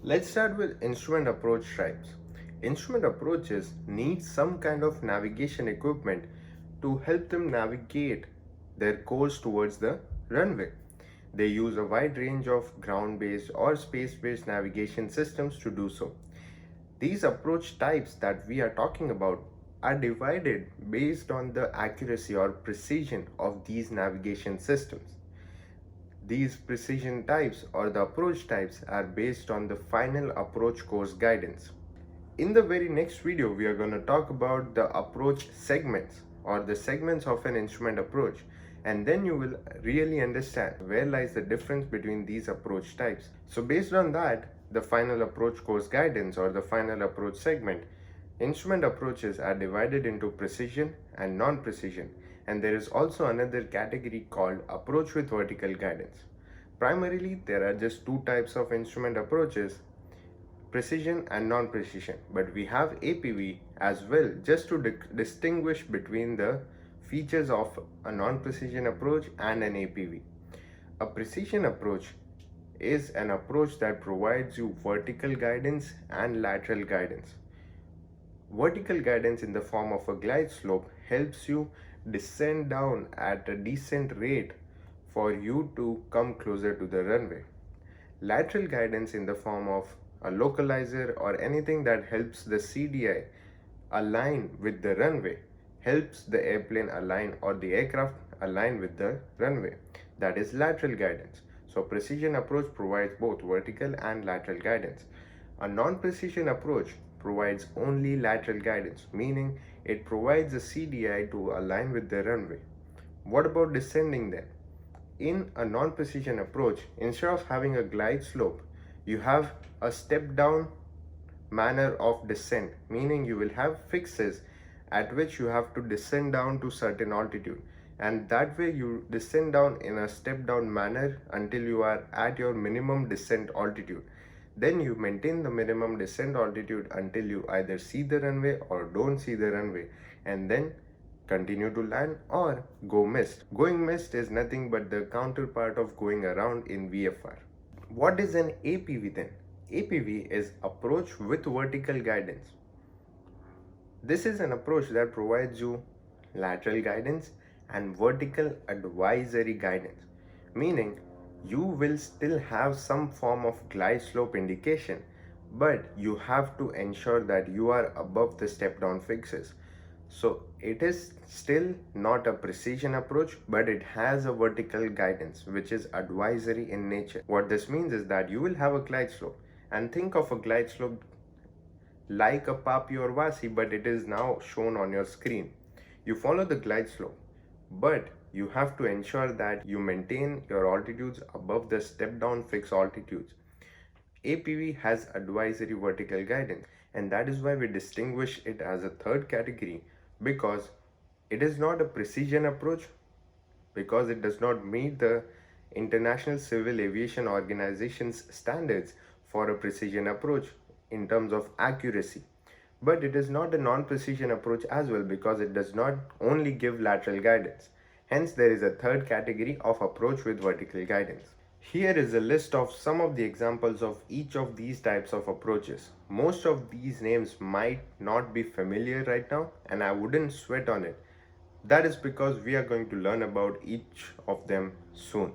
Let's start with instrument approach types. Instrument approaches need some kind of navigation equipment to help them navigate their course towards the runway. They use a wide range of ground-based or space-based navigation systems to do so. These approach types that we are talking about are divided based on the accuracy or precision of these navigation systems. These precision types or the approach types are based on the final approach course guidance. In the very next video, we are going to talk about the approach segments or the segments of an instrument approach, and then you will really understand where lies the difference between these approach types. So based on that, the final approach course guidance or the final approach segment, instrument approaches are divided into precision and non-precision, and there is also another category called approach with vertical guidance. Primarily, there are just two types of instrument approaches, precision and non-precision, but we have APV as well just to distinguish between the features of a non-precision approach and an APV. A precision approach is an approach that provides you vertical guidance and lateral guidance. Vertical guidance in the form of a glide slope helps you descend down at a decent rate for you to come closer to the runway. Lateral guidance in the form of a localizer or anything that helps the CDI align with the runway helps the airplane align or the aircraft align with the runway. That is lateral guidance. So precision approach provides both vertical and lateral guidance. A non-precision approach provides only lateral guidance, meaning it provides a CDI to align with the runway. What about descending then? In a non-precision approach, instead of having a glide slope, you have a step down manner of descent, meaning you will have fixes at which you have to descend down to certain altitude, and that way you descend down in a step down manner until you are at your minimum descent altitude. Then you maintain the minimum descent altitude until you either see the runway or don't see the runway, and then continue to land or go missed. Going missed is nothing but the counterpart of going around in VFR. What is an APV then? APV is approach with vertical guidance. This is an approach that provides you lateral guidance and vertical advisory guidance, meaning you will still have some form of glide slope indication, but you have to ensure that you are above the step down fixes. So it is still not a precision approach, but it has a vertical guidance which is advisory in nature. What this means is that you will have a glide slope, and think of a glide slope like a Papi or Vasi, but it is now shown on your screen. You follow the glide slope, but you have to ensure that you maintain your altitudes above the step down fixed altitudes. APV has advisory vertical guidance, and that is why we distinguish it as a third category, because it is not a precision approach, because it does not meet the International Civil Aviation Organization's standards for a precision approach in terms of accuracy. But it is not a non-precision approach as well, because it does not only give lateral guidance. Hence, there is a third category of approach with vertical guidance. Here is a list of some of the examples of each of these types of approaches. Most of these names might not be familiar right now, and I wouldn't sweat on it. That is because we are going to learn about each of them soon.